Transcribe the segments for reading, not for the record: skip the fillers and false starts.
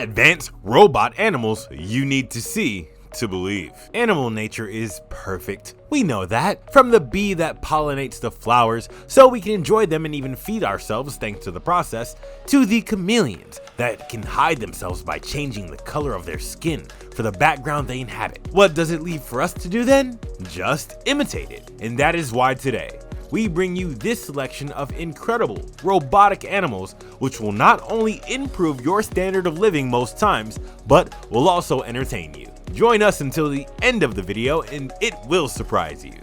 Advanced robot animals you need to see to believe. Animal nature is perfect. We know that. From the bee that pollinates the flowers so we can enjoy them and even feed ourselves thanks to the process, to the chameleons that can hide themselves by changing the color of their skin for the background they inhabit. What does it leave for us to do then? Just imitate it. And that is why today, we bring you this selection of incredible robotic animals which will not only improve your standard of living most times, but will also entertain you. Join us until the end of the video and it will surprise you.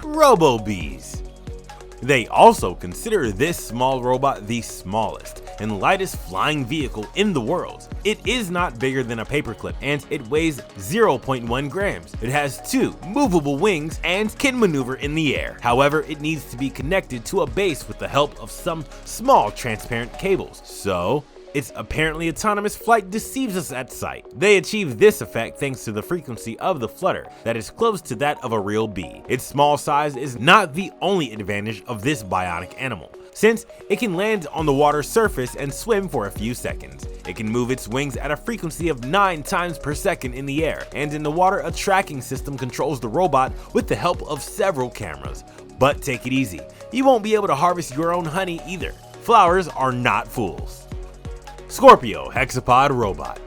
Robobees. They also consider this small robot the smallest and lightest flying vehicle in the world. It is not bigger than a paperclip and it weighs 0.1 grams. It has 2 movable wings and can maneuver in the air. However, it needs to be connected to a base with the help of some small transparent cables. So, its apparently autonomous flight deceives us at sight. They achieve this effect thanks to the frequency of the flutter that is close to that of a real bee. Its small size is not the only advantage of this bionic animal, since it can land on the water's surface and swim for a few seconds. It can move its wings at a frequency of 9 times per second in the air, and in the water a tracking system controls the robot with the help of several cameras. But take it easy, you won't be able to harvest your own honey either. Flowers are not fools. Scorpio Hexapod Robot.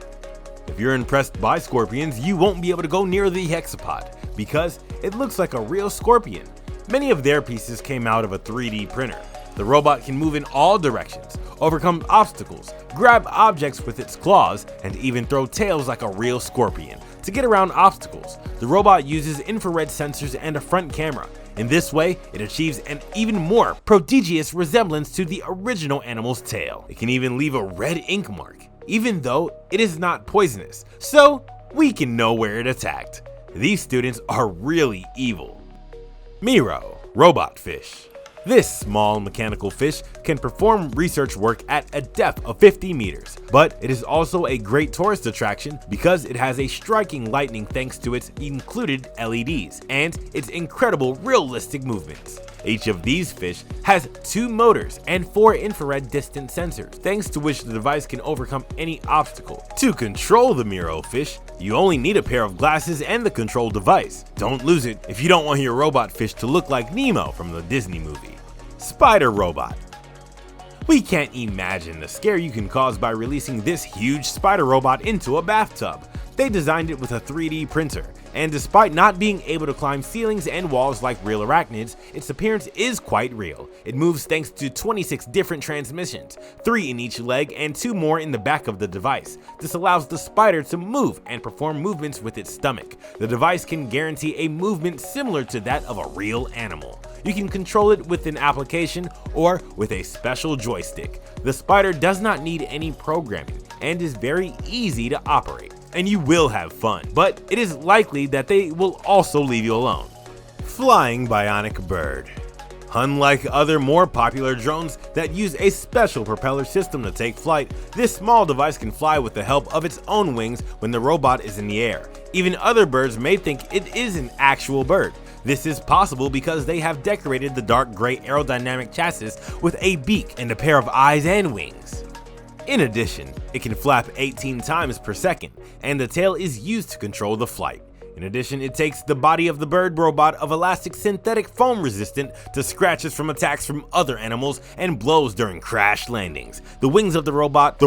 If you're impressed by scorpions, you won't be able to go near the Hexapod because it looks like a real scorpion. Many of their pieces came out of a 3D printer. The robot can move in all directions, overcome obstacles, grab objects with its claws, and even throw tails like a real scorpion. To get around obstacles, the robot uses infrared sensors and a front camera. In this way, it achieves an even more prodigious resemblance to the original animal's tail. It can even leave a red ink mark, even though it is not poisonous, so we can know where it attacked. These students are really evil. Miro Robot Fish. This small mechanical fish can perform research work at a depth of 50 meters, but it is also a great tourist attraction because it has a striking lightning thanks to its included LEDs and its incredible realistic movements. Each of these fish has 2 motors and 4 infrared distance sensors, thanks to which the device can overcome any obstacle. To control the Miro fish, you only need a pair of glasses and the control device. Don't lose it if you don't want your robot fish to look like Nemo from the Disney movie. Spider Robot. We can't imagine the scare you can cause by releasing this huge spider robot into a bathtub. They designed it with a 3D printer, and despite not being able to climb ceilings and walls like real arachnids, its appearance is quite real. It moves thanks to 26 different transmissions, 3 in each leg and 2 more in the back of the device. This allows the spider to move and perform movements with its stomach. The device can guarantee a movement similar to that of a real animal. You can control it with an application or with a special joystick. The spider does not need any programming and is very easy to operate. And you will have fun, but it is likely that they will also leave you alone. Flying Bionic Bird. Unlike other more popular drones that use a special propeller system to take flight, this small device can fly with the help of its own wings when the robot is in the air. Even other birds may think it is an actual bird. This is possible because they have decorated the dark gray aerodynamic chassis with a beak and a pair of eyes and wings. In addition, it can flap 18 times per second, and the tail is used to control the flight. In addition, it takes the body of the bird robot of elastic synthetic foam resistant to scratches from attacks from other animals and blows during crash landings. The wings of the robot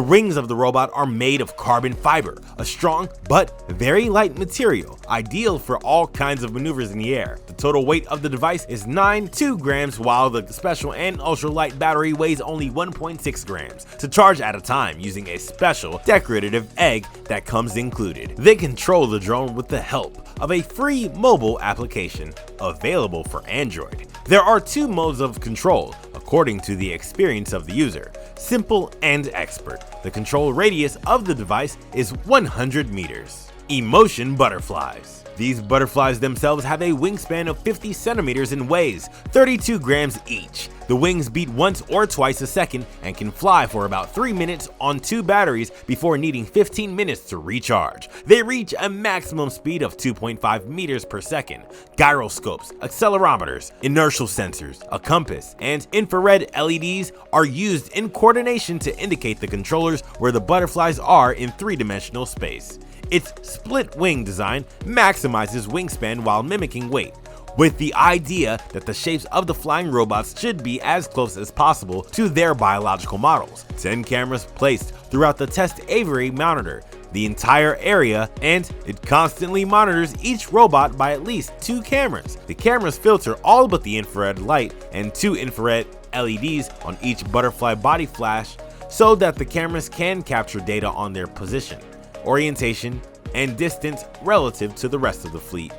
are made of carbon fiber, a strong but very light material, ideal for all kinds of maneuvers in the air. The total weight of the device is 9.2 grams, while the special and ultralight battery weighs only 1.6 grams to charge at a time using a special decorative egg that comes included. They control the drone with the help of a free mobile application available for Android. There are 2 modes of control according to the experience of the user: simple and expert. The control radius of the device is 100 meters. Emotion Butterflies. These butterflies themselves have a wingspan of 50 centimeters and weighs 32 grams each. The wings beat once or twice a second and can fly for about 3 minutes on 2 batteries before needing 15 minutes to recharge. They reach a maximum speed of 2.5 meters per second. Gyroscopes, accelerometers, inertial sensors, a compass, and infrared LEDs are used in coordination to indicate the controllers where the butterflies are in 3-dimensional space. Its split wing design maximizes wingspan while mimicking weight, with the idea that the shapes of the flying robots should be as close as possible to their biological models. 10 cameras placed throughout the test aviary monitor the entire area, and it constantly monitors each robot by at least 2 cameras. The cameras filter all but the infrared light and 2 infrared LEDs on each butterfly body flash so that the cameras can capture data on their position, orientation, and distance relative to the rest of the fleet.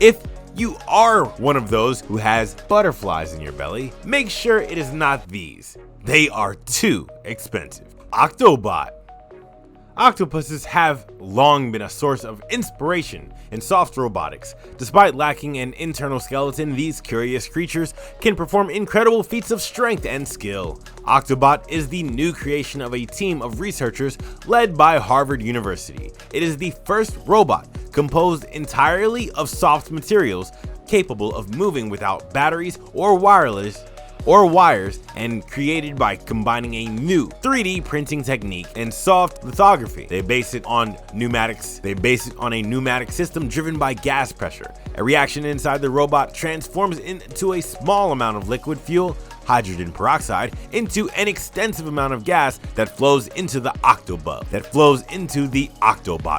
If you are one of those who has butterflies in your belly, make sure it is not these. They are too expensive. Octobot. Octopuses have long been a source of inspiration in soft robotics. Despite lacking an internal skeleton, these curious creatures can perform incredible feats of strength and skill. Octobot is the new creation of a team of researchers led by Harvard University. It is the first robot composed entirely of soft materials capable of moving without batteries or wires, and created by combining a new 3D printing technique and soft lithography. They base it on a pneumatic system driven by gas pressure. A reaction inside the robot transforms into a small amount of liquid fuel, hydrogen peroxide, into an extensive amount of gas that flows into the Octobot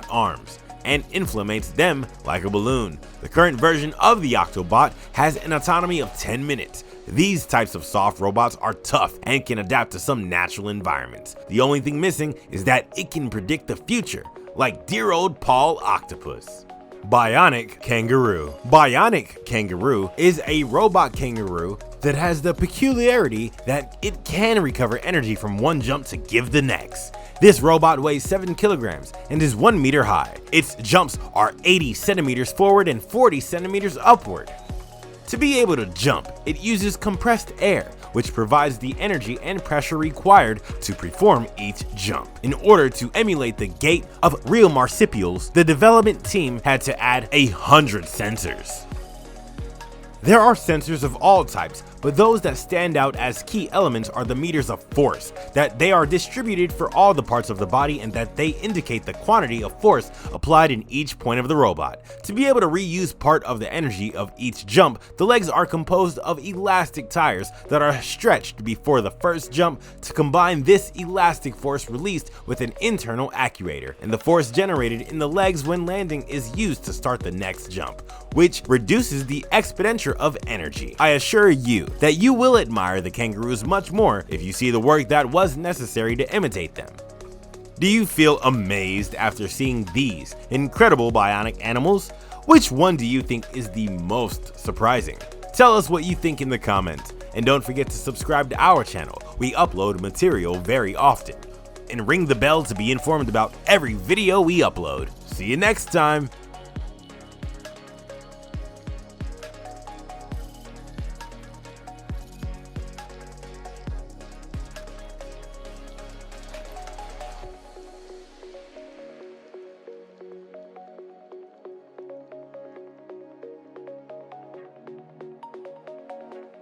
arms and inflates them like a balloon. The current version of the Octobot has an autonomy of 10 minutes. These types of soft robots are tough and can adapt to some natural environments. The only thing missing is that it can predict the future, like dear old Paul Octopus. Bionic Kangaroo. Bionic Kangaroo is a robot kangaroo that has the peculiarity that it can recover energy from one jump to give the next. This robot weighs 7 kilograms and is 1 meter high. Its jumps are 80 centimeters forward and 40 centimeters upward. To be able to jump, it uses compressed air, which provides the energy and pressure required to perform each jump. In order to emulate the gait of real marsupials, the development team had to add 100 sensors. There are sensors of all types, but those that stand out as key elements are the meters of force, that they are distributed for all the parts of the body and that they indicate the quantity of force applied in each point of the robot. To be able to reuse part of the energy of each jump, the legs are composed of elastic tires that are stretched before the first jump to combine this elastic force released with an internal actuator, and the force generated in the legs when landing is used to start the next jump, which reduces the expenditure of energy. I assure you that you will admire the kangaroos much more if you see the work that was necessary to imitate them. Do you feel amazed after seeing these incredible bionic animals? Which one do you think is the most surprising? Tell us what you think in the comments, and don't forget to subscribe to our channel. We upload material very often. And ring the bell to be informed about every video we upload. See you next time!